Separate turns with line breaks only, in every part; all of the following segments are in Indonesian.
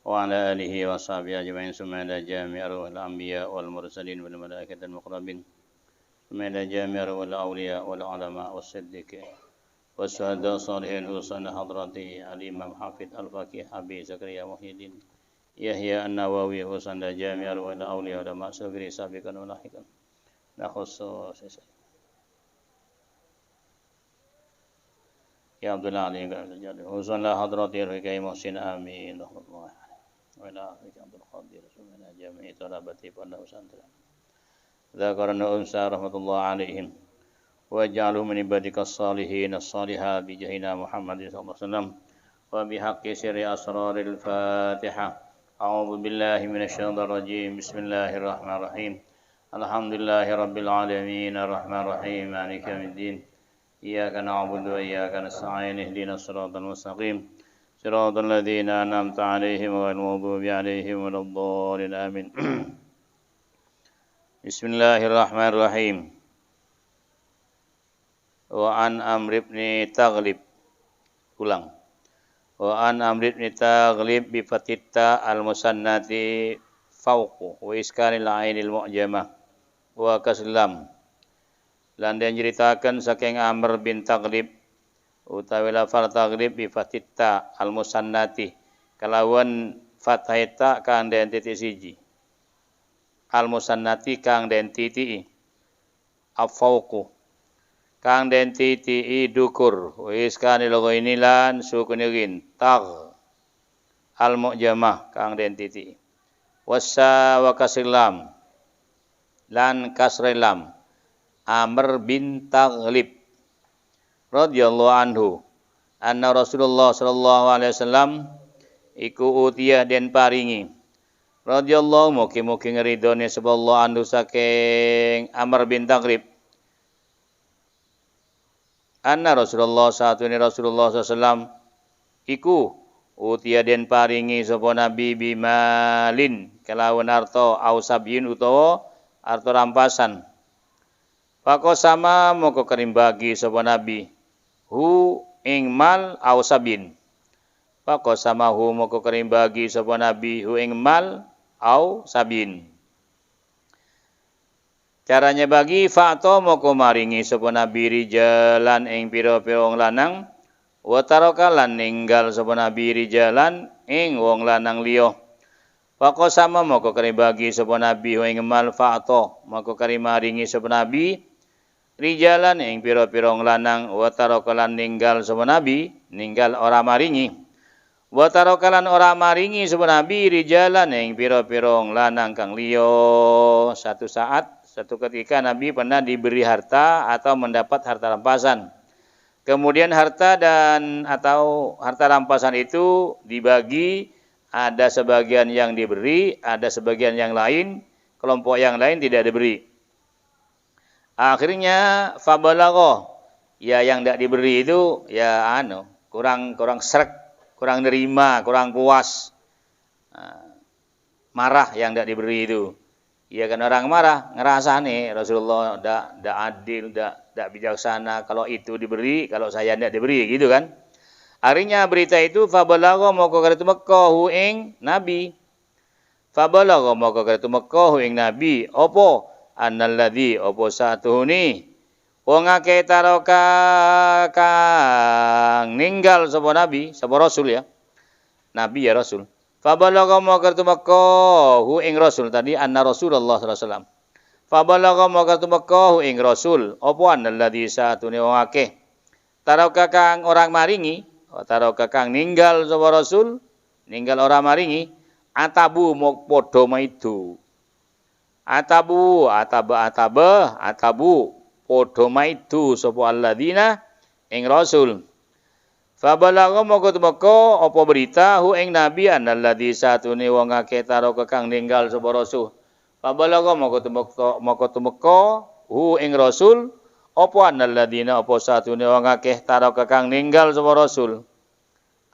وعلى آله وصحبه أجمعين ثم إلى جميع أرواح الأنبياء والمرسلين والملائكة المقربين ثم إلى جميع أرواح الأولياء والعلماء والصديقين والشهداء الصالحين وصلنا حضرته الإمام حافظ الفقيه أبي زكريا محي الدين يحيى النووي وصلنا جميع أرواح الأولياء والعلماء صغير سابقا ولاحقا نخص يا عبد الله علي وصلنا حضرته الرقي محسن آمين رحمة الله وإلى آخرك عبد القادر وإلى جميع طلبته فالله سنترا ذكرنا أنسى رحمة الله عليهم واجعله من عبادك الصالحين الصالحات بجهنا محمد صلى الله عليه وسلم وبحق سر أسرار الفاتحة أعوذ بالله من الشيطان الرجيم بسم الله الرحمن الرحيم الحمد لله رب العالمين الرحمن الرحيم مالك يوم الدين إياك نعبد وإياك نستعين اهدنا الصراط المستقيم صراط الذين أنعمت عليهم غير المغضوب عليهم ولا الضالين آمين بسم الله الرحمن الرحيم وعن عمرو بن تغلب ulang وعن عمرو بن تغلب بفتح المثنى فوق وإسكان العين المعجمة وكسلام lan den ceritakan saking Amr bin Taghlib utawi lafal Taghlib bi fatita al musannati kalawan fathahita kang den titik siji al musannati kang den titiki afauqu kang den titiki dukur wis kanil ghaini lan sukunin tag al mu'jamah kang den titiki wasa wa kaslam lan kasrilam Amr bin Taghlib radhiyallahu anhu anna Rasulullah sallallahu alaihi wasallam iku utiyah den paringi radhiyallahu mugi-mugi ngridone sallallahu anhu saking Amr bin Taghlib anna Rasulullah satune Rasulullah sallallahu alaihi wasallam iku utiyah den paringi sapa nabi bimalin kelawan harta ausabin utawa harta rampasan Pako sama moko kerim bagi sapa nabi hu ing mal au sabin. Pako sama hu moko kerim bagi sapa nabi hu ing mal au sabin. Caranya bagi fa'to moko maringi sapa nabi rijalan ing pira-pira wong lanang wa taraka lan ninggal sapa nabi rijalan ing wong lanang liya. Pako sama moko kerim bagi sapa nabi hu ing mal fa'to moko kerim maringi sapa nabi rijalan ing pira-pira lanang wa tarakalan ninggal sapa nabi ninggal ora maringi wa tarakalan ora maringi sapa nabi rijalan ing pira-pira lanang kang liya satu saat satu ketika nabi pernah diberi harta atau mendapat harta rampasan kemudian harta dan atau harta rampasan itu dibagi ada sebagian yang diberi ada sebagian yang lain kelompok yang lain tidak diberi. Akhirnya fabalagho ya yang tidak diberi itu ya kurang srek, kurang nerima, kurang puas. Marah yang tidak diberi itu. Ya kan orang marah ngerasa nih Rasulullah tidak adil, tidak bijaksana kalau itu diberi, kalau saya tidak diberi gitu kan. Akhirnya berita itu fabalagho moko kartu Mekah hu ing nabi. Fabalagho moko kartu Mekah hu ing nabi. Opo annalladzi apa satuhuni wong akeh taroka kang ninggal sapa nabi sapa rasul ya nabi ya rasul fabalagha makartu Makkah hu ing rasul tadi anna Rasulullah sallallahu alaihi wasallam fabalagha makartu Makkah hu ing rasul apa annalladzi satune wong akeh taroka kang orang maringi taroka kang ninggal sapa rasul ninggal ora maringi atabu mok padha maidu Atabu podo maidu sapa alladzina ing rasul. Fabalagha moko tumeka apa berita hu ing nabi annalladzi satune wong akeh taraka kang ninggal sapa rasul. Fabalagha moko tumeka hu ing rasul apa annalladzina apa satune wong akeh taraka kang ninggal sapa rasul.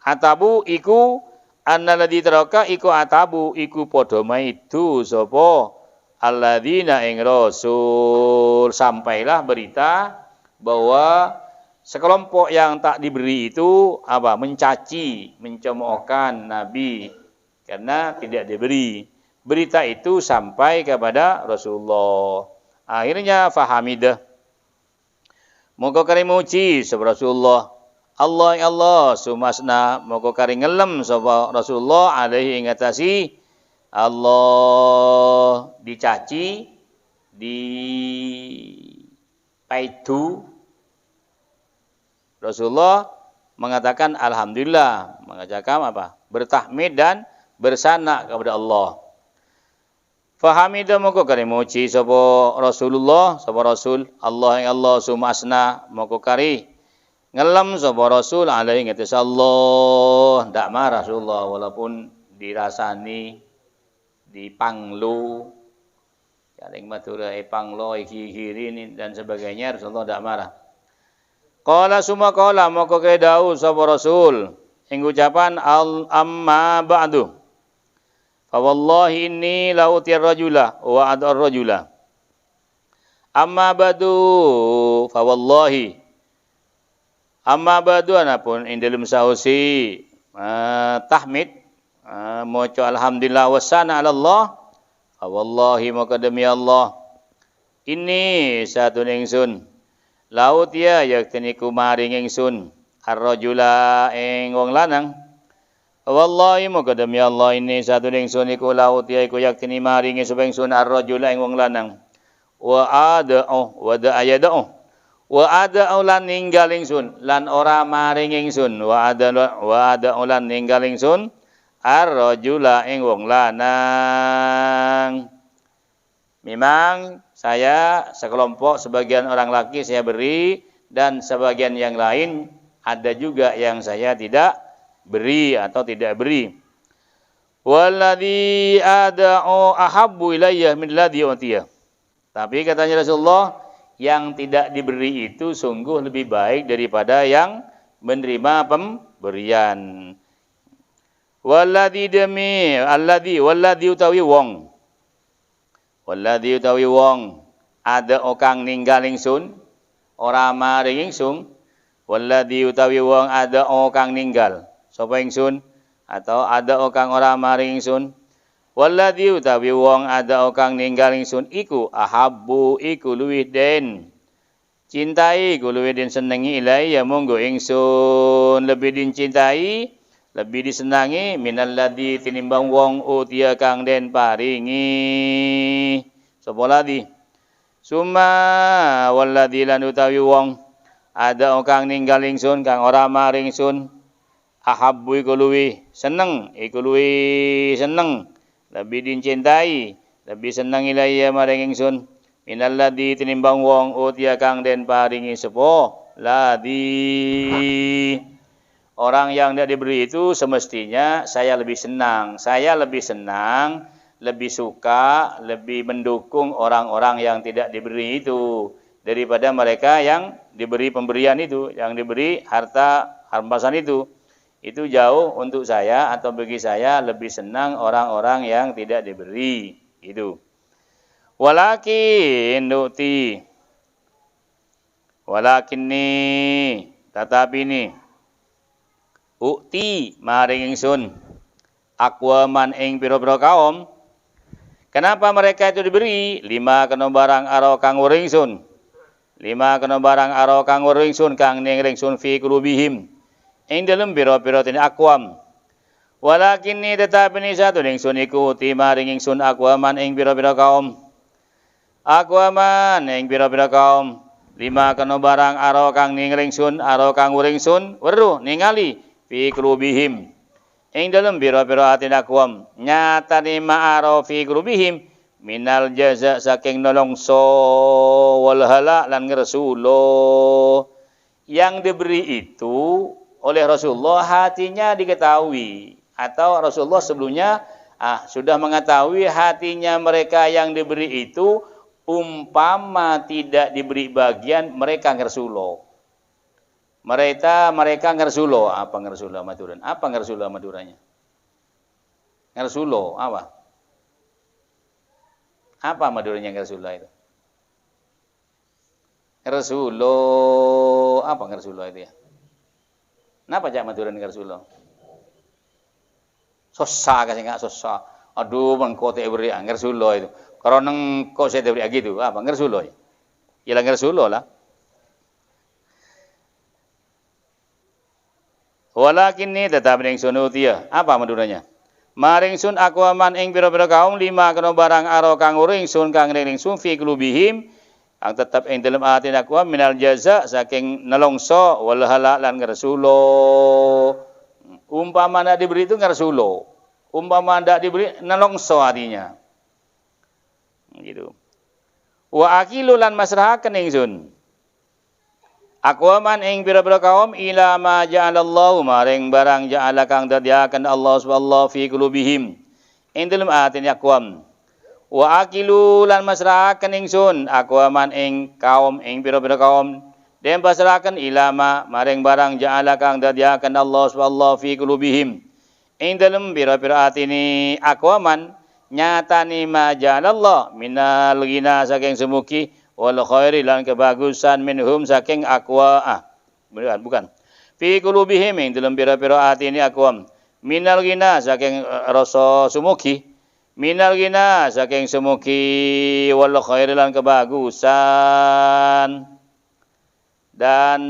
Atabu iku annalladzi taraka iku atabu iku podo maidu sapa alladzina ing rasul sampailah berita bahwa Sekelompok yang tak diberi itu apa? Mencaci, mencemoohkan Nabi karena tidak diberi. Berita itu sampai kepada Rasulullah. Akhirnya fahamidah. Moga kari muji sapa Rasulullah. Allah ya Allah sumasna moga kari ngelem sapa Rasulullah alaihi ingatasi Allah dicaci, dipaidu. Rasulullah mengatakan alhamdulillah, mengajarkan apa? Bertahmid dan bersana kepada Allah. Fahamidah moko kari muji sapa Rasulullah, sapa Rasul Allah yang Allah sumasna moko kari ngelem sapa Rasul alaihi ngatas Allah, ndak marah Rasulullah walaupun dirasani dipanglu yang matura panglo iki dan sebagainya Rasulullah ndak marah. Qala summa qala moko ke dawuh sapa Rasul ing ucapan amma ba'du. Fa wallahi inni la utir rajula wa adar rajula. Amma ba'du fa wallahi. Amma ba'du anapun ing dalem sausi tahmid maca alhamdulillah wasana ala Allah. Fa wallahi maka demi Allah. Ini satu ingsun laut ya yakteni kumaring ingsun ar-rajula ing wong lanang. Wallahi moga demi Allah ini satu ingsun iku laut ya iku yakteni maring ingsun ar-rajula ing wong lanang. Wa ada lan ninggal ingsun lan ora maring ingsun wa ada lan ninggal ingsun ar-rajula ing wong lanang. Memang saya sekelompok sebagian orang laki saya beri dan sebagian yang lain ada juga yang saya tidak beri atau tidak beri. Walladzi ada'u ahabbu ilayya min ladzi utiya. Tapi katanya Rasulullah yang tidak diberi itu sungguh lebih baik daripada yang menerima pemberian. Walladzi utawi wong. Walladzi utawi wong ada okang ninggal ingsun ora maring ingsun. Walladzi utawi wong ada okang ninggal sapa ingsun atau ada okang ora maring ingsun. Walladzi utawi wong ada okang ninggal ingsun iku ahabbu iku luwih den cintai iku luwih den senengi ilai ya monggo ingsun lebih dicintai lebih disenangi minalladzi tinimbang wong utia kang den paringi sapa ladzi summa walladzi lan utawi wong ada kang ninggal ingsun kang ora maring ingsun ahabbu iku luwih seneng lebih dicintai lebih seneng ilaiya maring ingsun minalladzi tinimbang wong utia kang den paringi sapa ladzi. Orang yang tidak diberi itu semestinya saya lebih senang, lebih suka, lebih mendukung orang-orang yang tidak diberi itu daripada mereka yang diberi pemberian itu, yang diberi harta rampasan itu. Itu jauh untuk saya atau bagi saya lebih senang orang-orang yang tidak diberi itu. Walakin tetapi ini ukti maring ingsun aqwaman ing pira-pira kaum. Kenapa mereka itu diberi? 5 kena barang aro kang weringsun. 5 kena barang aro kang weringsun kang ning ringsun fi qulubihim. Ing dalem pira-pira tene aqwam. Walakin ni tetapi ni satu ingsun iku uti maring ingsun aqwaman ing pira-pira kaum. Aqwaman ing pira-pira kaum. 5 kena barang aro kang ning ringsun aro kang weringsun weruh ningali fi qulubihim ing dalem pira-pira ati aqwam nyatane ma'aro fi qulubihim minal jaza saking nolongso wal hala lan ngersulo. Yang diberi itu oleh Rasulullah hatinya diketahui atau Rasulullah sebelumnya sudah mengetahui hatinya mereka yang diberi itu umpama tidak diberi bagian mereka ngersulo. Mereka ngersulo. Apa ngersulo Maduran? Apa ngersulo Maduranya? Ngersulo apa? Apa Maduranya ngersulo itu? Ngersulo. Apa ngersulo itu ya? Napa jak maturan ngersulo? Susah kasih enggak susah. Aduh, mengko teh beri ngersulo itu. Kalau neng kok saya beri gitu, apa ngersulo ya? Ya ngersulo lah. Walakin ni tetap ning sun utia. Apa maduranya? Maring sun aku aman ing pira-pira kaum lima kena barang aro kang uring sun kang ring sun fi qulubihim ang tetap ing dalam ati aku minal jaza saking nelongso wal halak lan ngersulo. Umpama ndak diberi itu ngersulo. Umpama ndak diberi nelongso artinya. Gitu. Wa akilu lan masrahaken ing sun. Aqwaman ing pira-pira kaum ila ma ja'alallahu maring barang ja'ala kang dadiaken Allah subhanahu fi qulubihim ing dalem atine aqwam wa aqilu lan masrahaken ingsun aqwaman ing kaum ing pira-pira kaum den pasrahaken ila ma maring barang ja'ala kang dadiaken Allah subhanahu fi qulubihim ing dalem pira-pira atine aqwaman nyatani ma ja'alallah minal ghina saking semuki wal khairi lan kebagusan minhum saking aqwa bukan fi qulubihim ing dalam pira-pira atine aqwam minal ghina saking rasa sumuki minal ghina saking sumuki wal khairi lan kebagusan dan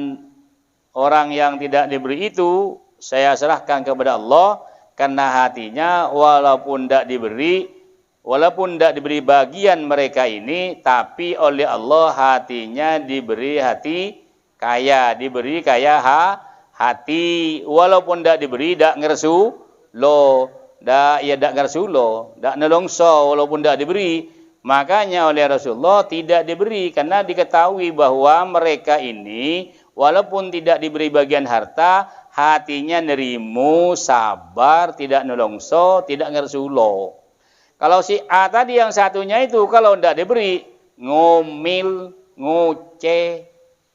orang yang tidak diberi itu saya serahkan kepada Allah karena hatinya walaupun tidak diberi bagian mereka ini, tapi oleh Allah hatinya diberi hati kaya, diberi kaya hati, walaupun tidak diberi dak ngersu lo, dak ngersu lo, dak nelongso, walaupun tidak diberi, makanya oleh Rasulullah tidak diberi karena diketahui bahwa mereka ini walaupun tidak diberi bagian harta, hatinya nerimu, sabar, tidak nelongso, tidak ngersu lo. Kalau si A tadi yang satunya itu kalau tidak diberi ngomil, ngoceh,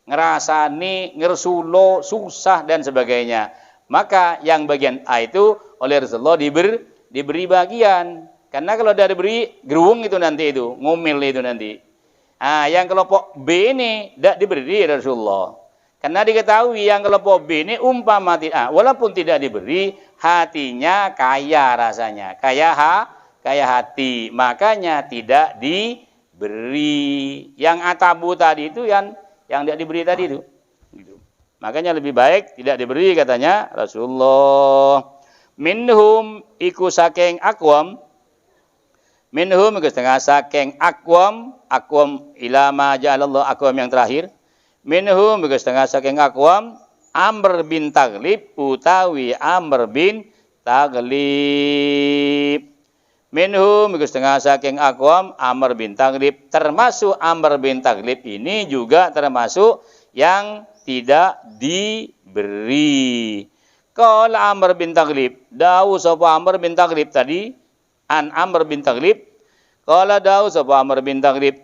ngerasani, ngersulo, susah dan sebagainya. Maka yang bagian A itu oleh Rasulullah diberi bagian. Karena kalau tidak diberi gerung itu nanti itu, ngomil itu nanti. Yang kelompok B ini tidak diberi Rasulullah. Karena diketahui yang kelompok B ini umpama walaupun tidak diberi hatinya kaya rasanya, kaya hati, makanya tidak diberi. Yang atabu tadi itu yang tidak diberi tadi itu. Gitu. Makanya lebih baik tidak diberi katanya Rasulullah. Minhum iku saking aqwam. Minhum iku setengah saking aqwam ilama ja'alallah aqwam yang terakhir. Minhum iku setengah saking aqwam Amr bin Taghlib utawi Amr bin Taghlib. Minhum iku setengah saking aqwam Amr bin Taghlib, termasuk Amr bin Taghlib ini juga termasuk yang tidak diberi. Qala Amr bin Taghlib, dawu sapa Amr bin Taghlib tadi an Amr bin Taghlib, qala dawu sapa Amr bin Taghlib,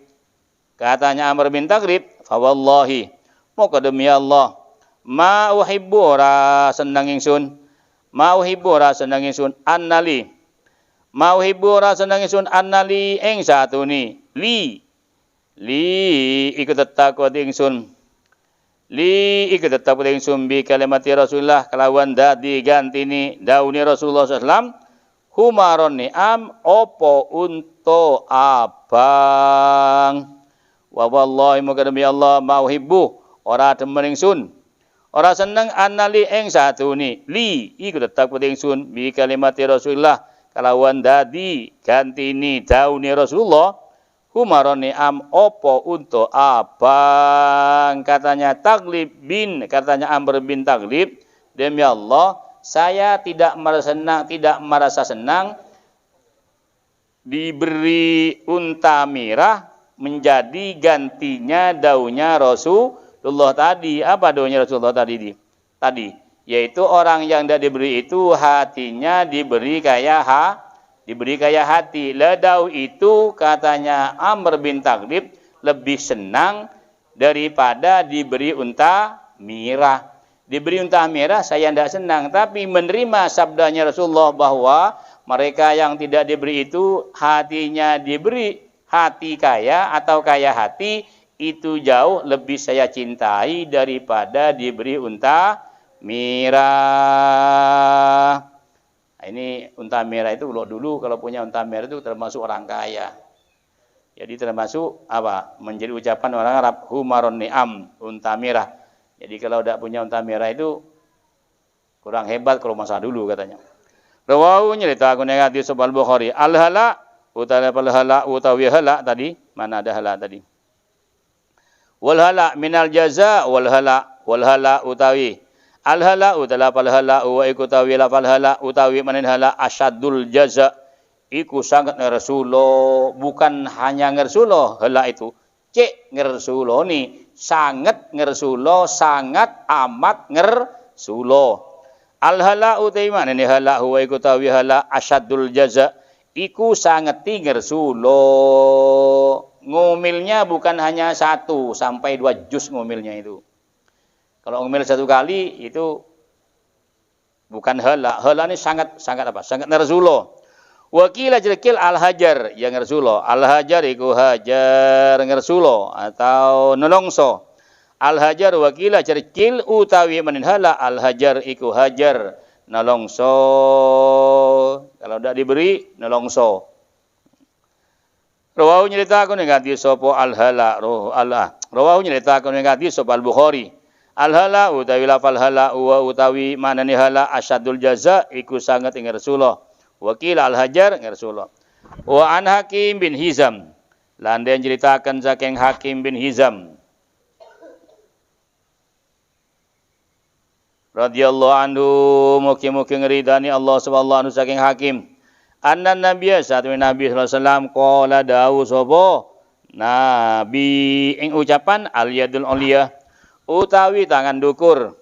katanya Amr bin Taghlib, fa wallahi moko demi Allah ma uhibbu ora seneng ingsun annali mau hibur senang ingsun annali ing satuni li ikut tetap ingsun bi kalimati Rasulullah kelawan dadi gantini dauni Rasulullah sallallahu humaron ni'am opo unto abang wa wallahi moga demi Allah mau hibbu ora demen ingsun ora seneng annali ing satuni li ikut tetap ingsun bi kalimati Rasulullah kalawan dadi gantini dauni Rasulullah humaroni am opo untuk abang katanya Amr bin Taghlib demi Allah saya tidak merasa senang diberi unta merah menjadi gantinya daunnya Rasulullah tadi. Apa daunnya Rasulullah tadi? Yaitu orang yang tidak diberi itu hatinya diberi kaya hati. Ledau itu katanya Amr bin Taghlib lebih senang daripada diberi unta merah. Diberi unta merah saya tidak senang, tapi menerima sabdanya Rasulullah bahwa mereka yang tidak diberi itu hatinya diberi hati kaya atau kaya hati, itu jauh lebih saya cintai daripada diberi unta merah. Nah, ini unta merah itu dulu kalau punya unta merah itu termasuk orang kaya. Jadi termasuk apa? Menjadi ucapan orang Arab, humarun ni'am, unta merah. Jadi kalau tidak punya unta merah itu kurang hebat kalau masa dulu katanya. Rawahu nyerita aku negatif sebal Bukhari. Al-hala utawi hala tadi, mana ada hala tadi? Wal hala minal jaza wal hala utawi al hala utawi pal hala wa utawi lafal hala utawi manen hala asyadul jaza iku sangat ngersulo, bukan hanya ngersulo hala itu cek ngersulo ni sangat ngersulo, sangat amat ngersulo. Al hala utawi manen hala wa utawi hala asyadul jaza iku sangat ngersulo. Ngumilnya bukan hanya 1 sampai 2 juz ngumilnya itu. Kalau ngumil 1 kali itu bukan hala. Hala ini sangat apa? Sangat ngersulo. Wakila jerkil al-hajar yang ngersulo. Al-hajar iku hajar ngersulo atau nolongso. Al-hajar wakila jerkil utawi manin hala al-hajar iku hajar nolongso. Kalau tidak diberi nolongso. Rawahu nyeritakan yang ganti sopo al-hala Rawahu nyeritakan yang ganti sopo al-Bukhari. Al-hala utawi lafal hala wa utawi manani hala asyadul jaza iku sangat ing Rasulullah. Wakil al-hajar ing Rasulullah. Wa an Hakim bin Hizam. Lan den ceritakan saking Hakim bin Hizam. Radhiyallahu anhu mugi-mugi ngridani Allah subhanahu wa ta'ala saking Hakim. Anna Nabiya saat Nabi sallallahu alaihi wasallam qala dawu sapa Nabi ing ucapan al yadul ulya utawi tangan dukur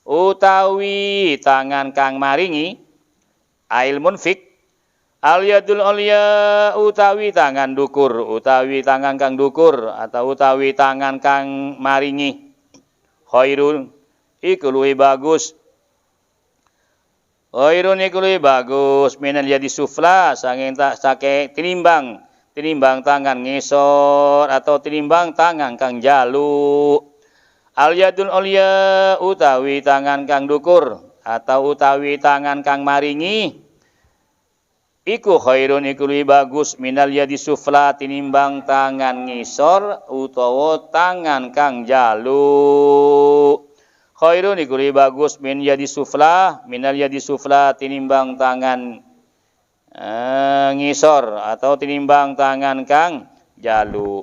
utawi tangan kang maringi ail munfik al yadul ulya utawi tangan dukur utawi tangan kang dukur atau utawi tangan kang maringi khairun iku luwih bagus. Khairun iku luwih bagus minal yadi sufla saking tinimbang tangan ngisor atau tinimbang tangan kang jalu. Al yadul ulya utawi tangan kang dukur atau utawi tangan kang maringi iku khairun iku luwih bagus minal yadi sufla tinimbang tangan ngisor utawa tangan kang jalu. Khairun iku luwih bagus minal yadi sufla tinimbang tangan ngisor atau tinimbang tangan kang jalu.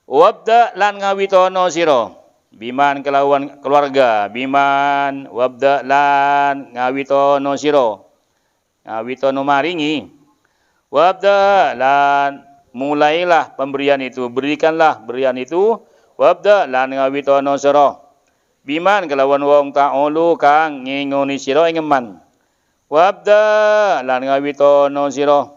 Wabda lan ngawitono sira biman kelawan keluarga biman wabda lan ngawitono sira ngawitono maringi wabda lan mulailah pemberian itu berikanlah berian itu wabda lan ngawitono sira biman kelawan wong ta'ulu kang ngingoni sira ing eman. Wabda lan ngawitono sira.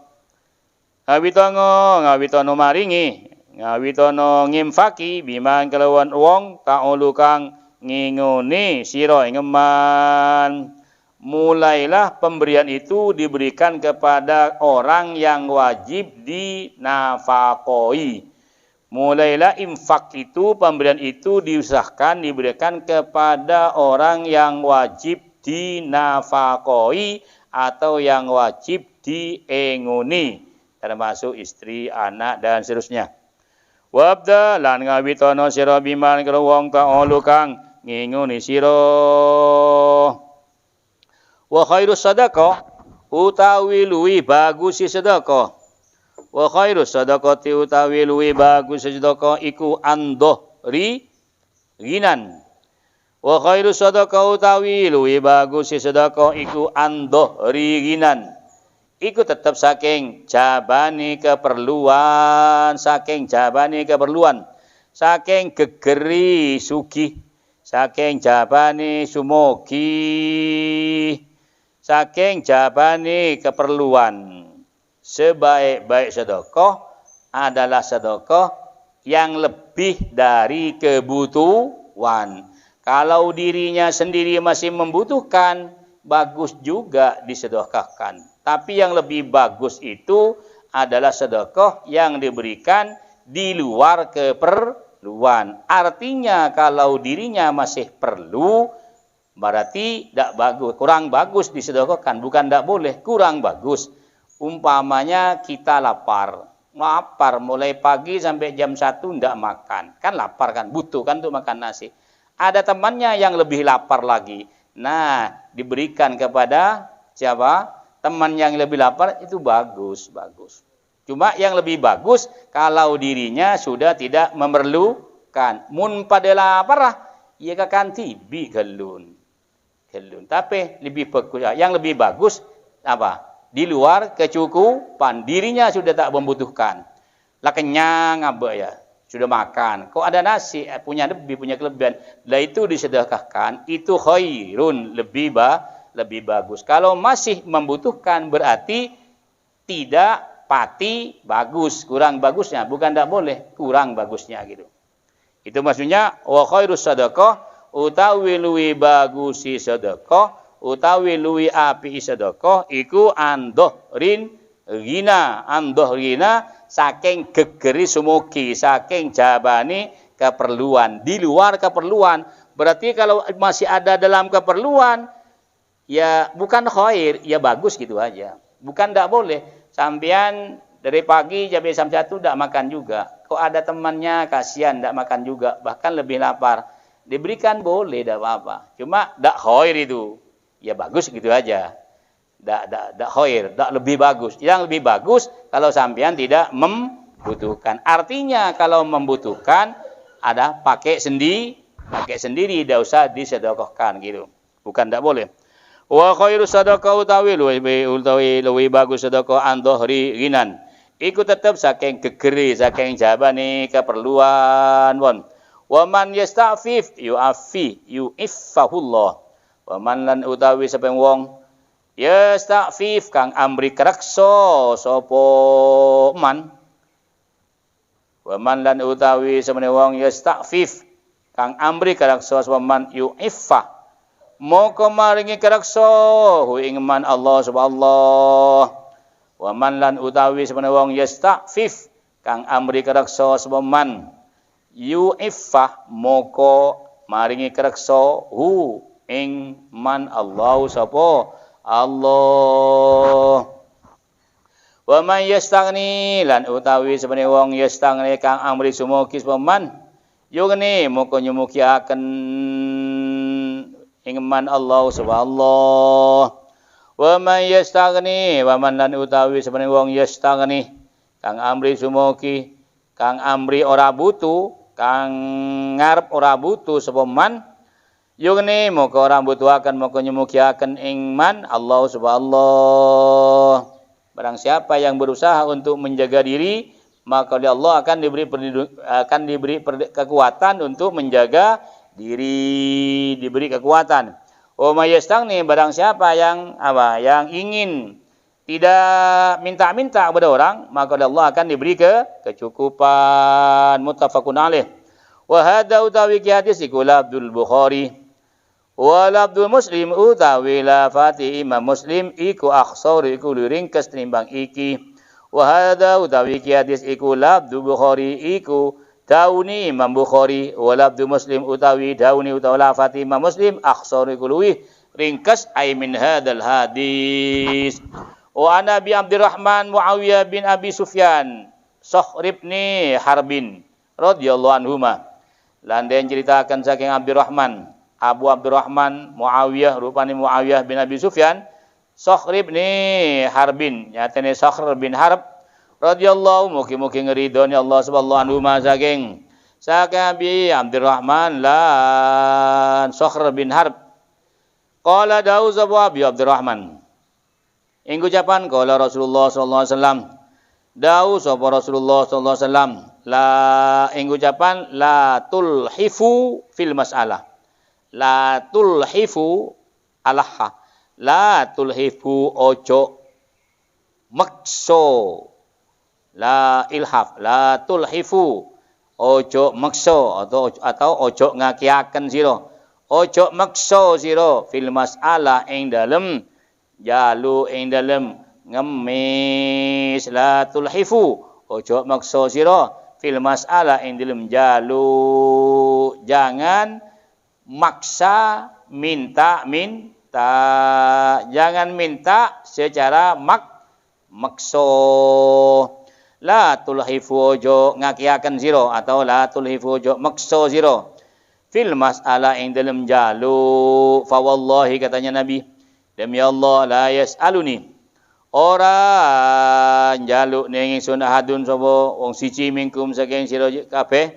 Ngawitono maringi, ngawitono ngimfaki biman kelawan wong ta'ulu kang ngingoni sira ing eman. Mulailah pemberian itu diberikan kepada orang yang wajib dinafakoi. Mulailah infak itu, pemberian itu diusahakan diberikan kepada orang yang wajib dinafakoi atau yang wajib dienguni, termasuk istri, anak, dan seterusnya. Wabda lan ngawitono sira biman karo wong ta'ala kang nginguni sira. Wa khairus sadaqah utawi luwih bagus sedekah. Wa khairus sadaqati utawi luwih bagus sedekah iku andhri ginan. Wa khairus sadaqah utawi luwih bagus sedekah iku andhri ginan. Iku tetap saking jabane keperluan, saking gegeri sugih, saking jabane sumogi, saking jabane keperluan. Sebaik-baik sedekah adalah sedekah yang lebih dari kebutuhan. Kalau dirinya sendiri masih membutuhkan, bagus juga disedekahkan. Tapi yang lebih bagus itu adalah sedekah yang diberikan di luar keperluan. Artinya kalau dirinya masih perlu, berarti tidak bagus, kurang bagus disedekahkan, bukan tidak boleh, kurang bagus. Umpamanya kita lapar mulai pagi sampai jam 1 tidak makan, kan lapar kan, butuh kan untuk makan nasi. Ada temannya yang lebih lapar lagi, nah diberikan kepada siapa? Teman yang lebih lapar, itu bagus. Cuma yang lebih bagus kalau dirinya sudah tidak memerlukan. Mun pada lapar, ia akan tibi gelun. Tapi yang lebih bagus apa? Di luar kecukupan, dirinya sudah tak membutuhkan. Lah kenyang ya, sudah makan. Kok ada nasi, punya kelebihan. Lah itu disedekahkan, itu khairun, lebih bagus. Kalau masih membutuhkan berarti tidak pati bagus, kurang bagusnya, bukan tidak boleh, kurang bagusnya gitu. Itu maksudnya wa khairus sadaqah utawi luwi bagusi sedekah utawi luwi api sedekah iku andohrin ghina saking gegeri sumugi, saking jabani keperluan, di luar keperluan. Berarti kalau masih ada dalam keperluan, ya bukan khair, ya bagus gitu aja. Bukan tidak boleh. Sampean dari pagi sampai jam 1 tidak makan juga. Kok ada temannya kasihan tidak makan juga, bahkan lebih lapar. Diberikan boleh, tidak apa-apa. Cuma tidak khair itu. Ya bagus gitu aja. Tidak khair, tidak lebih bagus. Yang lebih bagus kalau sampean tidak membutuhkan. Artinya kalau membutuhkan ada pakai sendiri, tidak usah disedekahkan gitu. Bukan tidak boleh. Wa khairu sadaqah utawi luwi bagus sedekah an dhahri ghinan. Iku tetap saking gegeri, saking jabane keperluan won. Wa man yasta'fif yu'iffahullah. Wa man lan utawi sapeng wong yasta'fif kang amri kreksa sapa man. Wa man lan utawi sapeng wong yasta'fif kang amri kreksa sapa man yu'iffah. Moko maringi kreksa hu ing man Allah subhanallah. Wa man lan utawi sapeng wong yasta'fif kang amri kreksa sapa man yu'iffah moko maringi kreksa hu ing man Allah sapa Allah. Wa man yastaghni lan utawi sabene wong yastaghni kang amri sumugi sapa man yugni moko nyumugiaken ing man Allah subhanallah. Wa man yastaghni wa man lan utawi sabene wong yastaghni kang amri sumugi kang amri ora butuh kang ngarep ora butuh sapa man yugni moko ora butuhaken moko nyumugiaken ing man Allah subhanallah. Barang siapa yang berusaha untuk menjaga diri, maka oleh Allah akan diberi kekuatan untuk menjaga diri, diberi kekuatan. Wa may yastagni, barang siapa yang ingin tidak minta-minta kepada orang, maka oleh Allah akan diberi kecukupan. Muttafaqun alaih. Wa hadza utawi hadis iku Abdul Bukhari wa Abdul Muslim utawi lafati Imam Muslim iku akhsar iku ringkes tinimbang iki. Wa hadza utawi hadis iku Abdul Bukhari iku dauni Imam Bukhari wa Abdul Muslim utawi dauni utawi lafati Imam Muslim akhsar iku luwih ringkes ai min hadzal hadis. Wa ana bi Abdurrahman Muawiyah bin Abi Sufyan Sakhr ibn Harbin radhiyallahu anhuma. Lan den ceritakan saking Abdurrahman Abu Abdurrahman Muawiyah rupane Muawiyah bin Abi Sufyan Sakhr ibn Harbin nyatane Sakhr bin Harb radhiyallahu mugi-mugi ngridoni Allah subhanahu anhu saking Abi Abdurrahman lan Sakhr bin Harb qala dawu Abi Abdurrahman ing ucapan qala Rasulullah sallallahu alaihi wasallam dawu sapa Rasulullah sallallahu alaihi wasallam la ing ucapan la tulhifu fil mas'alah. La tulhifu alaha. La tulhifu ojo makso. La ilhaf. La tulhifu ojo makso atau ojo ngakiaken sira. Ojo makso sira fil mas'alah ing dalem jalu ing dalem ngemis. La tulhifu ojo makso sira fil mas'alah ing dalem jalu. Jangan maksa minta. Jangan minta secara makso. La tulhifu ojo ngakiaken sira atau la tulhifu ojo makso sira fil mas'alah ing dalem jalu. Fa wallahi katanya Nabi, demi Allah la yas'aluni ora njaluk ning ingsun ahadun sapa wong siji mingkum saking sira kabeh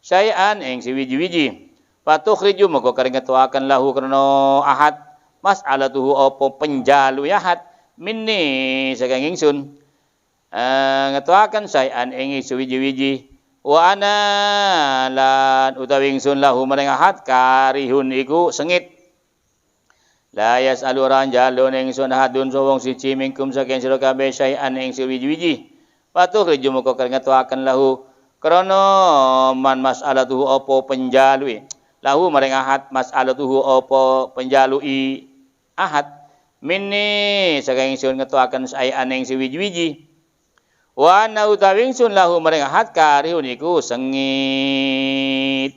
sayan ing siwiji-wiji fatukhriju moko kering ngetuaken lahu krana ahad mas'alatuhu apa penjalu ahad minni saking ingsun ngetuaken sayan ing siwiji-wiji wa ana lan utawi ingsun lahu maring ahad karihun iku sengit. La yas'alu ran jalun ingsun hadun sawong siji mingkum saking sira kabeh sayan ing siwiji-wiji patuh reju moko ngetuaken lahu krana man mas'alatuhu apa penjalui lahu maring ahad mas'alatuhu apa penjalui ahad minni saking ingsun ngetuaken sayan ing siwiji-wiji wa ana utawi ingsun lahu maring ahad karihun iku sengit.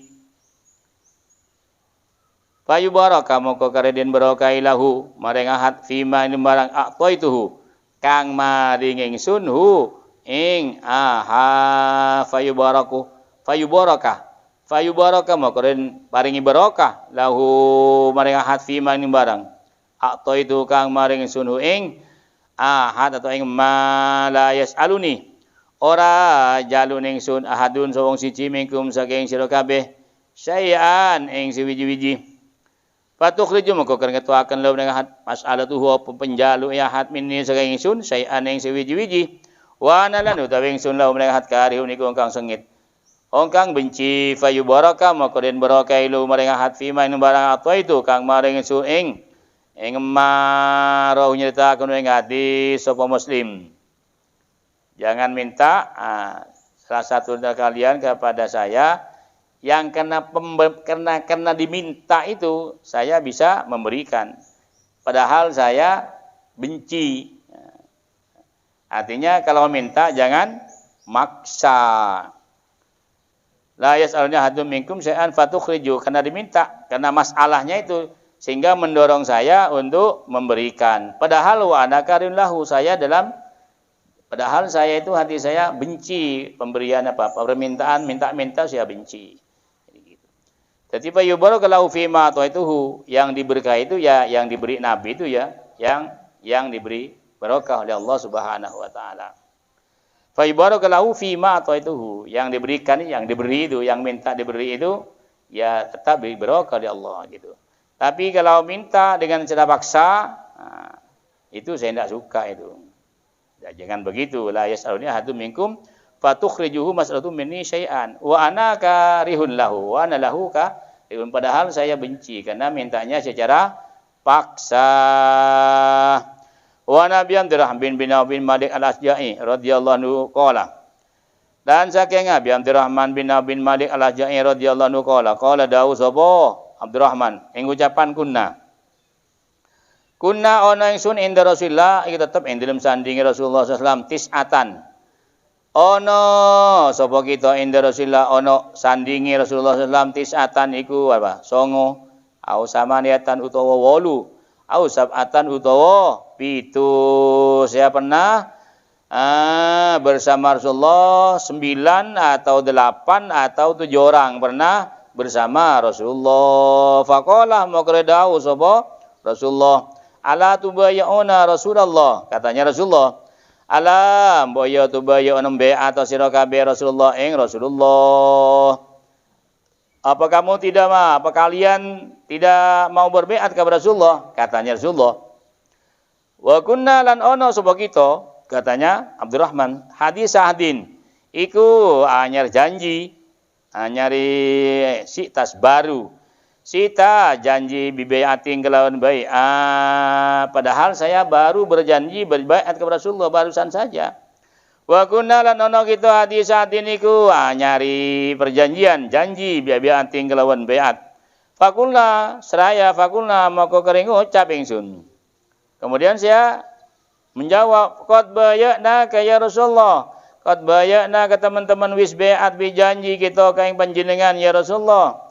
Payu baraka moko kareden barokai lahu maring ahad fima ing barang aqtaituhu kang maring ingsun hu ing aha fayu baraka moko den paringi barokah lahu maring ahad fima ing barang aqtaitu kang maring ingsun hu ing ahad atau ing ma la yasaluni ora jalun ingsun ahadun sawong siji mingkum saking sira kabeh sayan ing siwiji-wiji fatukhriju moko kang ngetuaken law ning ahad mas'alatuhu apa penjalu ahad minni saking ingsun sayan ing siwiji-wiji wa ana lan utawi ingsun law ning ahad karihun iku kang sengit kang benci fayu baraka moko den barokah lu maring ahad fima ing barang atwa itu kang maring ingsun ing marau nyeritakeun ing hadis sapa Muslim. Jangan minta salah satu dari kalian kepada saya yang karena diminta itu saya bisa memberikan. Padahal saya benci. Artinya kalau minta jangan maksa. La yas'aluni hadum minkum syai'an fatukhriju karena diminta, karena masalahnya itu sehingga mendorong saya untuk memberikan. Padahal wa ana karim lahu padahal saya itu hati saya benci pemberian permintaan minta saya benci. Jadi fa yubaraka lahu fima ataituhu yang diberkahi itu ya yang diberi Nabi itu ya yang diberi barokah oleh Allah Subhanahu wa taala. Fa yubaraka lahu fima ataituhu yang diberikan yang diberi itu yang minta diberi itu ya tetap diberi barokah oleh Allah gitu. Tapi kalau minta dengan cara paksa itu saya tidak suka itu. Ya, jangan begitu la yasaluni hadum minkum fatukhrijuhu mas'alatu minni syai'an wa ana karihun lahu wa ana lahu ka padahal saya benci karena mintanya secara paksa. Wa Nabi Abdurrahman bin Malik Al-Asja'i radhiyallahu anhu qala. Dan saking Abi Abdurrahman bin Malik Al-Asja'i radhiyallahu anhu qala dawu sapa Abdurrahman ing ucapan kunna ana ingsun inda Rasulullah iki tetep ing dalem sandinge Rasulullah sallallahu alaihi wasallam tis'atan. Ono sapa kita inda Rasulullah ono sandingi Rasulullah sallallahu tis'atan iku apa? Songo au samaniatan utawa 8 au sab'atan utawa 7. Saya pernah bersama Rasulullah 9 atau 8 atau 7 orang pernah bersama Rasulullah. Faqala maqradau sapa Rasulullah ala tubayyauna Rasulullah katanya Rasulullah alam boyo tubayo nembe atau sira kabeh Rasulullah ing Rasulullah. Apa kamu tidak mau? Apa kalian tidak mau berbeat kepada Rasulullah? Katanya Rasulullah. Wa kunna lan ono sapa kita, katanya Abdurrahman, hadis sahdin. Iku anyar janji, anyari sitas baru. Sita janji bibayatin kelawan baik. Padahal saya baru berjanji berbaiat kepada Rasulullah barusan saja. Wa kunna lan ono kita hadis sahdin iku nyari perjanjian janji bibayatin kelawan baiat. Fakulna seraya fakulna moko kering ucap ingsun. Kemudian saya menjawab qad bayana ka ya Rasulullah. qad bayana ke teman-teman wis beat bijanji kita ka ing panjenengan ya Rasulullah.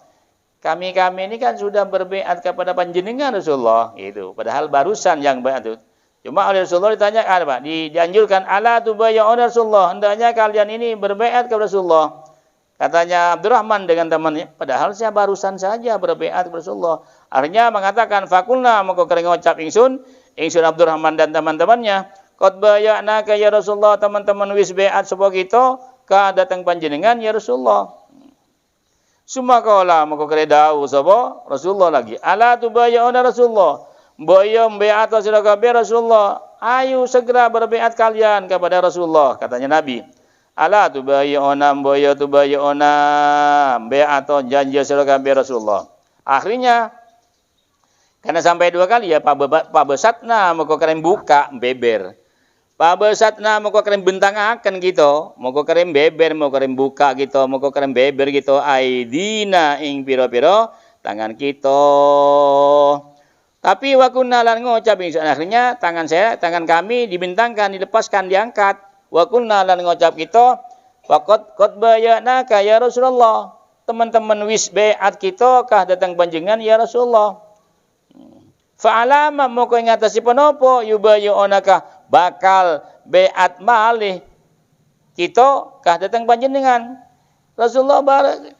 Kami ini kan sudah berbeat kepada panjenengan Rasulullah. Itu. Padahal barusan yang beat itu. Cuma oleh Rasulullah ditanya apa? Dianjurkan ala tubayya'un Rasulullah. Hendaknya kalian ini berbeat kepada Rasulullah. Katanya Abdurrahman dengan temannya, padahal saya barusan saja berbeat kepada Rasulullah. Akhirnya mengatakan fakulna maka kering ngucap ingsun Abdurrahman dan teman-temannya, qad bayya'naka ya Rasulullah, teman-teman wis beat sapa kita ka datang panjenengan ya Rasulullah. Sumakala maka kere dawuh sapa Rasulullah lagi, ala tubayya'un Rasulullah. Boyo beat sira kabeh Rasulullah. Ayo segera berbeat kalian kepada Rasulullah, katanya Nabi. Ala tubayya'una boyo tubayya'una beat janji sira kabeh Rasulullah. Akhirnya karena sampai 2 kali ya Pak Besatna maka keren buka beber. Pak Besatna maka keren bentangaken gitu, maka keren beber, maka keren buka gitu, maka keren beber gitu. Aidina ing pira-pira tangan kita. Tapi wakunna lan ngucap ingsun, akhirnya tangan kami dibentangkan, dilepaskan, diangkat. Wakunna lan ngucap kita, faqad qad bayana ka ya Rasulullah. Teman-teman wis beat kita kah datang panjenengan ya Rasulullah. Fa'alama moko ing atase penapa yubayyunaka bakal beat malih kita kah datang panjenengan. Rasulullah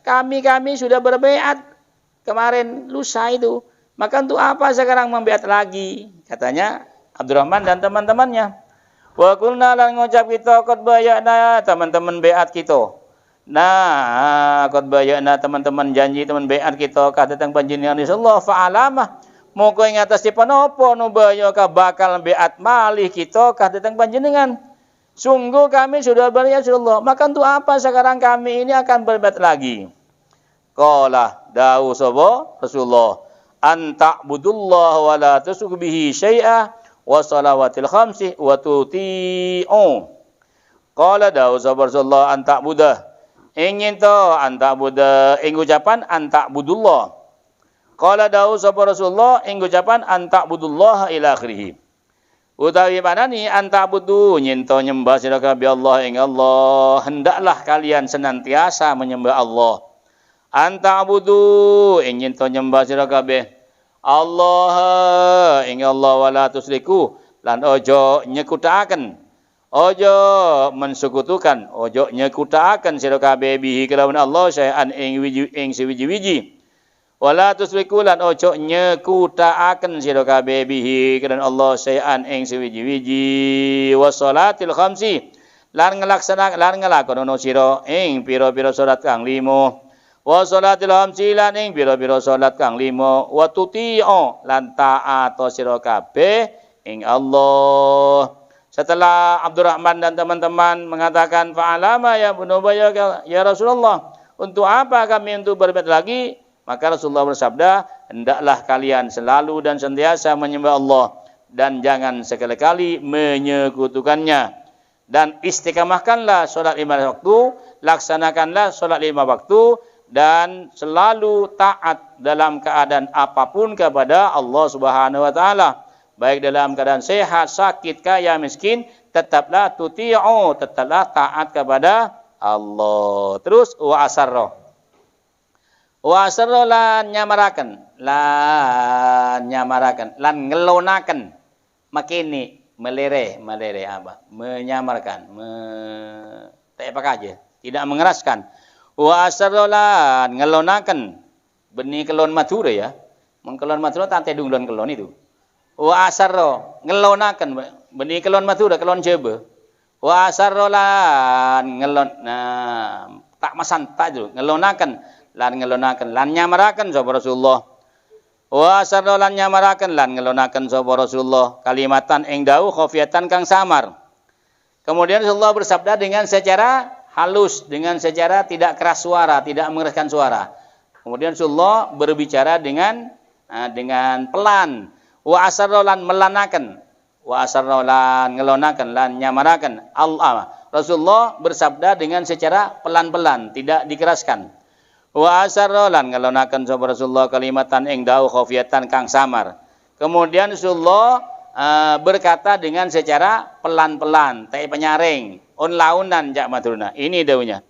kami sudah berbeat kemarin lusa itu. Maka untuk apa sekarang membeat lagi? Katanya Abdurrahman dan teman-temannya. Wa qulna lan ngucap kita qad bayyana teman-teman beat kita. Nah, qad bayyana teman-teman janji teman beat kita kah datang panjenengan Rasulullah fa'alamah moko ing atas dipunapa nubayaka bakal beat malih kita kah datang panjenengan. Sungguh kami sudah berbeat Rasulullah. Maka untuk apa sekarang kami ini akan berbeat lagi? Qala dawuh sapa Rasulullah, anta'budullah wa la tusyriku bihi syai'a wa salawatil khamsi wa tuti'u. Qala dawuh sapa Rasulullah anta'budah. Ingin to anta'budah ing ucapan anta'budullah. Qala dawuh sapa Rasulullah ing ucapan anta'budullah ila akhirih. Utawi manani anta'budu nyento nyembah sira kabeh Allah ing Allah, hendaklah kalian senantiasa menyembah Allah. Anta'budu ing nyento nyembah sira kabeh Allah ing Allah wala tusriku lan ojo nyekutaken, ojo mensekutukan, ojo nyekutaken sira kabeh bihi kelawan Allah sayan ing sewiji-wiji. Wala tusriku lan ojo nyekutaaken sira kabeh bihi kelawan Allah sayan ing sewiji-wiji. Wassalatil khamsi lan ngelakonono sira ing pira-pira salat kang 5. Wa sholatil khamsi lan ing pira-pira salat kang 5. Wa tuti'u lan taat sira kabeh ing Allah. Setelah Abdurrahman dan teman-teman mengatakan fa'alama ya bunubaya ya Rasulullah, untuk apa kami untuk berbeat lagi? Maka Rasulullah bersabda, hendaklah kalian selalu dan sentiasa menyembah Allah dan jangan sekali-kali menyekutukannya. Dan istiqamahkanlah salat 5 waktu, laksanakanlah salat 5 waktu dan selalu taat dalam keadaan apapun kepada Allah Subhanahu wa taala. Baik dalam keadaan sehat, sakit, kaya, miskin, tetaplah tuti'u, tetaplah taat kepada Allah. Terus wa asarra. Wa asarra lan nyamaraken, lan ngelonaken. Makini melere apa? Menyamarkan, apa aja, tidak mengeraskan. Wa asarra lan ngelonaken. Benih kelon madura ya. Mengkelon madura tante dunglon kelon itu. Wa asarra ngelonaken benih kelon madura, kelon jebe. Wa asarra lan ngelon, nah tak masanta itu ngelonaken. Lan ngelonaken lan nyamaraken sapa Rasulullah. Wa asarra lan nyamaraken lan ngelonaken sapa Rasulullah kalimatan ing dawuh khafiyatan kang samar. Kemudian Rasulullah bersabda dengan secara halus, dengan secara tidak keras suara, tidak mengeraskan suara. Kemudian Rasulullah berbicara dengan pelan. Wa asarra lan melanaken, wa asarra lan ngelonaken lan nyamaraken. Allah Rasulullah bersabda dengan secara pelan-pelan, tidak dikeraskan. Wa asarra lan ngelonaken sapa Rasulullah kalimatan ing dawuh khafiyatan kang samar. Kemudian Rasulullah berkata dengan secara pelan-pelan, tai penyaring, launan jak maturuna. Ini daunya.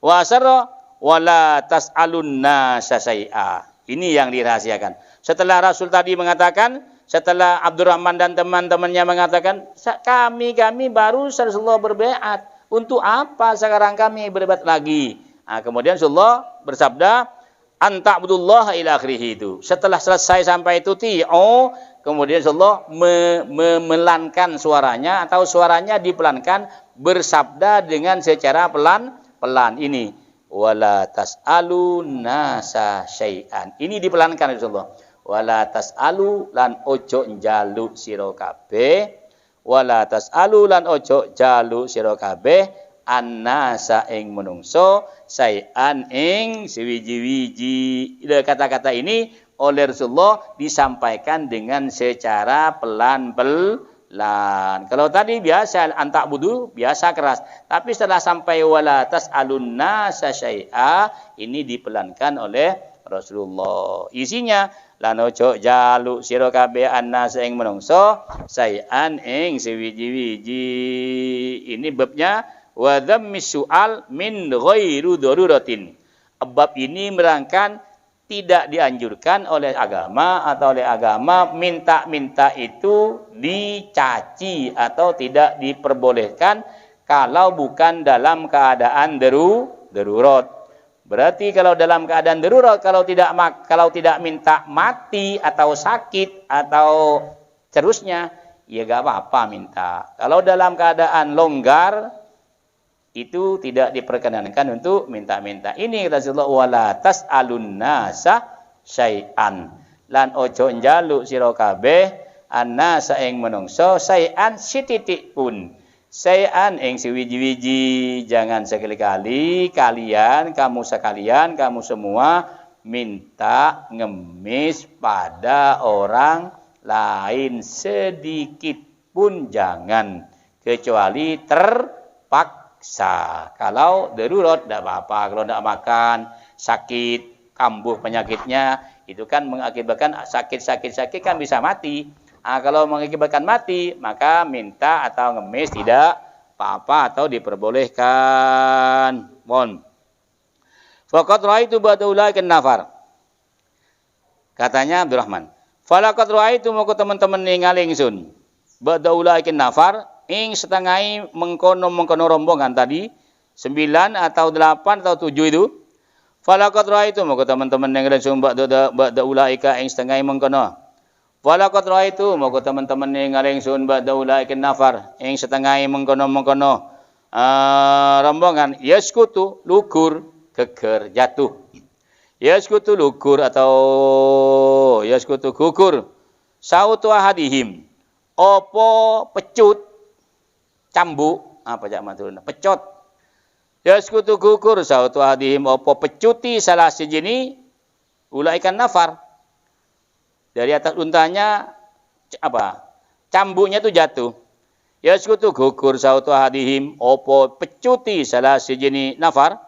Wa sarra wala tas'alunna syai'a. Ini yang dirahasiakan. Setelah Rasul tadi mengatakan, setelah Abdurrahman dan teman-temannya mengatakan, kami baru Rasulullah berbaiat. Untuk apa sekarang kami berdebat lagi? Kemudian Rasulullah bersabda, anta'budullah ila akhirih itu. Setelah selesai sampai itu kemudian Rasulullah memelankan suaranya atau suaranya dipelankan bersabda dengan secara pelan-pelan ini. Wala tas'alu nasa syai'an. Ini dipelankan Rasulullah. Wala tas'alu lan ojo njaluk sira kabeh. Wala tas'alu lan ojo njaluk sira kabeh annasa ing menungso syai'an ing sewiji-wiji. Kata-kata ini oleh Rasulullah disampaikan dengan secara pelan-pelan. Kalau tadi biasa antak budu, biasa keras. Tapi setelah sampai wala tas'alun nasa syai'a, ini dipelankan oleh Rasulullah. Isinya lan ojo jaluk sira kabeh annasa ing menungso syai'an ing sewiji-wiji. Ini babnya wa dzammis su'al min ghairu daruratin. Bab ini merangkan tidak dianjurkan oleh agama atau oleh agama minta-minta itu dicaci atau tidak diperbolehkan kalau bukan dalam keadaan darurat. Berarti kalau dalam keadaan darurat, kalau tidak minta mati atau sakit atau terusnya, ya gak apa-apa minta. Kalau dalam keadaan longgar, itu tidak diperkenankan untuk minta-minta. Ini Rasulullah wala tas'alun nasa syai'an. Lan ojo njaluk sira kabeh annasa ing menungso syai'an sititik pun. Syai'an ing siwiji-wiji. Jangan sekali-kali kamu semua minta ngemis pada orang lain sedikit pun jangan, kecuali terpaksa. Kalau darurat tidak apa-apa. Kalau tidak makan, sakit, kambuh penyakitnya, itu kan mengakibatkan sakit kan bisa mati. Kalau mengakibatkan mati, maka minta atau ngemis tidak apa-apa atau diperbolehkan. Mohon. Faqad ra'aitu ba'da ulaika nafar. Katanya Abdurrahman. Falaqad ra'aitu moko teman-teman ningali ingsun. Ba'da ulaika nafar ing setengahi mengkono rombongan tadi 9 atau 8 atau 7 itu. Falaqad ra'aitu moko teman-teman ningali ingsun ba'da ulaika ing setengahi mengkono. Falaqad ra'aitu moko teman-teman ningali ingsun ba'da ulaika nafar ing setengahi mengkono rombongan yaskutu lugur geger jatuh. Yaskutu lugur atau yaskutu gugur. Sautu ahadihim. Opo pecut cambuk apa jak maturna pecot. Yaskutu gugur sautu ahadihim opo pecuti salah sejini ulaikan nafar. Dari atas untanya cambuknya itu jatuh. Yaskutu gugur sautu ahadihim opo pecuti salah sejini nafar.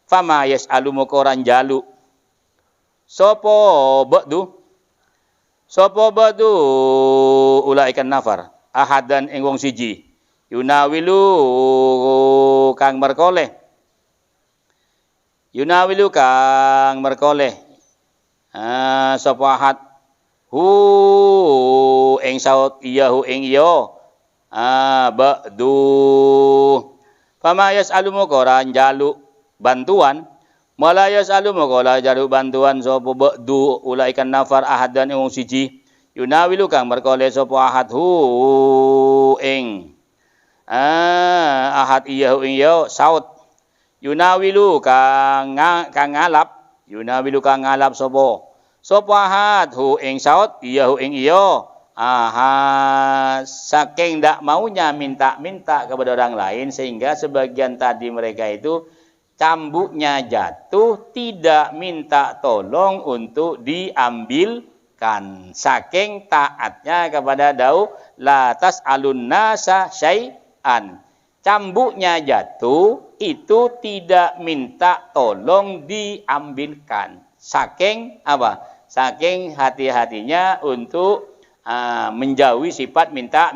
Fama yas'alu moko ora njaluk. Sopo ba'du ulaikan nafar ahadan ing wong siji yunawilu kang merkoleh sapa ahad ing saut iyahu ing iya ba'du fama yas'alu moko ora njaluk bantuan malayas alu mokola jaru bantuan sopo ba'du ulaikan nafar ahadan ing siji yunawilu kang merkole sopo ahad ing ahad iyahu ing yo saut yunawilu kang ngalap sopo ahad ing saut iyahu ing iyo saking ndak maunya minta kepada orang lain sehingga sebagian tadi mereka itu cambuknya jatuh, tidak minta tolong untuk diambilkan. Saking taatnya kepada dau la tas'alun nasa syai'an. Cambuknya jatuh, itu tidak minta tolong diambilkan. Saking apa? Saking hati-hatinya untuk menjauhi sifat minta.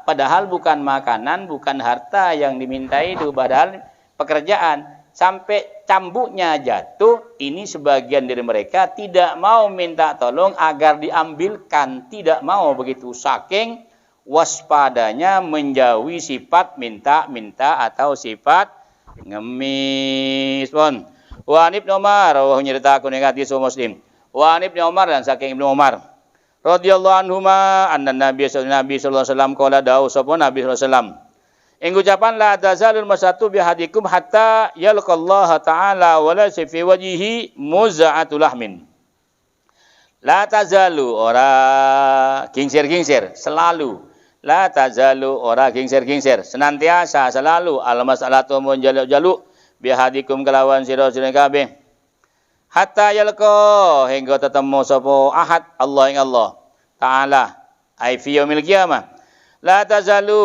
Padahal bukan makanan, bukan harta yang dimintai itu, padahal pekerjaan. Sampai cambuknya jatuh, ini sebagian dari mereka tidak mau minta tolong agar diambilkan, tidak mau begitu, saking waspadanya menjauhi sifat minta atau sifat ngemis. Pun wa Ibnu Umar nyeritakeun hadis Muslim. Wa Ibnu Umar, dan saking Ibnu Umar radhiyallahu anhuma anna Nabi sallallahu alaihi wasallam qala dawu sapa Nabi sallallahu alaihi wasallam. Ing ucapan la tazalul masatu bihadikum hatta yalqallaha ta'ala wa la fi wajhihi muz'atul lahmin. La tazalu ora gingsir-gingsir, selalu. La tazalu ora gingsir-gingsir, senantiasa selalu al mas'alatu mun jaluk-jaluk bihadikum kelawan sira-sira kabeh. Hatta yalqa hingga tetemu sapa ahad Allah ing Allah Ta'ala ai fi yaumil qiyamah. La tazalu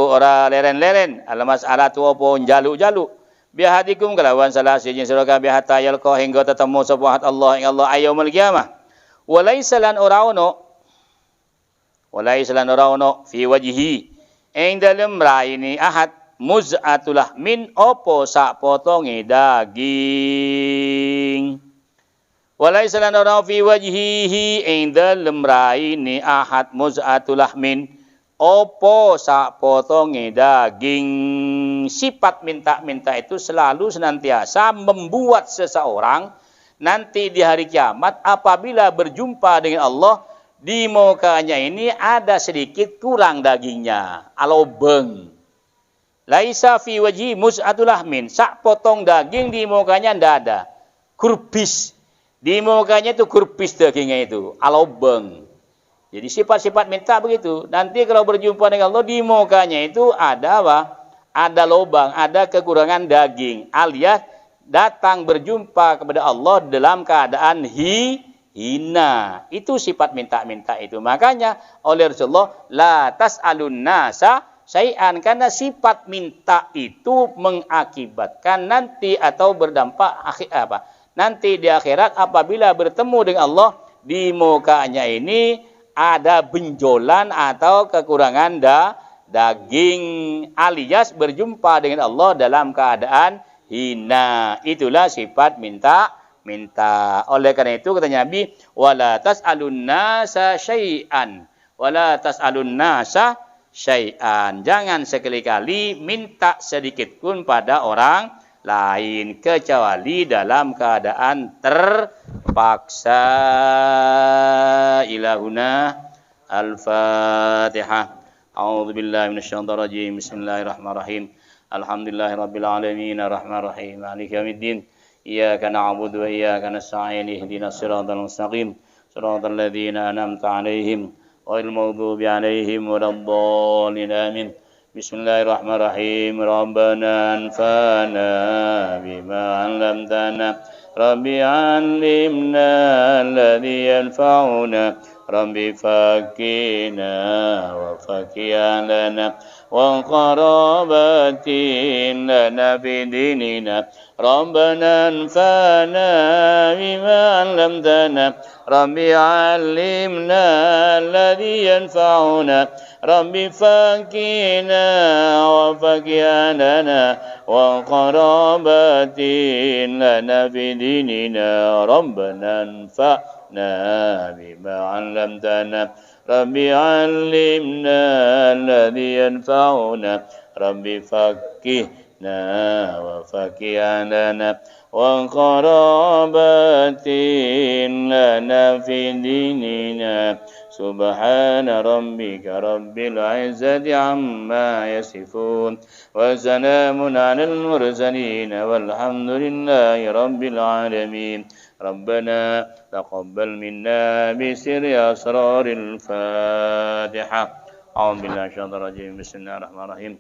ora leren-leren al mas'alatu apa jaluk-jaluk bihadikum kelawan salah siji sira kabeh hatta yalqa hingga tetemu sapa ahad Allah ing Allah ai yaumil qiyamah. Walaisa lan ora ono fi wajhi ing dalem raine ahad muz'atulah min opo sak potonge daging. Walaisa lan ora fi wajhihi ing dalem raine ahad muz'atulah min opo sak potonge daging. Sifat minta itu selalu senantiasa membuat seseorang nanti di hari kiamat apabila berjumpa dengan Allah, di mukanya ini ada sedikit kurang dagingnya, alobeng. Laisa fi wajhi mus'atul lahmin, sak potong daging di mukanya ndak ada. Kurpis. Di mukanya itu kurpis dagingnya itu, alobeng. Jadi sifat-sifat minta begitu. Nanti kalau berjumpa dengan Allah, di mukanya itu ada apa? Ada lobang, ada kekurangan daging, alias datang berjumpa kepada Allah dalam keadaan hina. Itu sifat minta itu. Makanya oleh Rasulullah la tas'alun nasa syai'an, karena sifat minta itu mengakibatkan nanti atau berdampak nanti di akhirat apabila bertemu dengan Allah, di mukanya ini ada benjolan atau kekurangan daging, alias berjumpa dengan Allah dalam keadaan hina. Itulah sifat minta. Oleh karena itu kata Nabi, wala tas'alun nasa syai'an. Wala tas'alun nasa syai'an. Jangan sekali-kali minta sedikit pun pada orang lain kecuali dalam keadaan terpaksa. Ilahuna al-Fatihah. A'udzu billahi minasyaitonir rajim. Bismillahirrahmanirrahim. Alhamdulillahirabbil alamin arrahmanirrahim maliki yaumiddin. Iyyaka na'budu wa iyyaka nasta'in ihdinas siratal mustaqim siratal ladzina an'amta 'alaihim ghairil maghdubi 'alaihim waladdallin amin. Bismillahirrahmanirrahim. Rabbana anfa'na bima 'allamtana rabbi 'allimna alladhi yanfa'una rabbi fakina wa fakiyana wa qarabatin lana fi dinina rabbana anfa'na bima 'allamtana rabbi 'allimna alladhi yanfa'una rabbi fakina wa fakiyana wa qarabatin lana fi dinina rabbana anfa'na bima 'allamtana rabbi 'allimna alladhi yanfa'una rabbi fakihna wa fakiyana wa qarabatin lana fi dinina subhana rabbika rabbil 'izzati 'amma yasifun wa salamun 'alal mursalin walhamdulillahi rabbil 'alamin. ربنا تقبل منا بسر أسرار الفاتحة. أعوذ بالله من الشيطان الرجيم. بسم الله الرحمن الرحيم.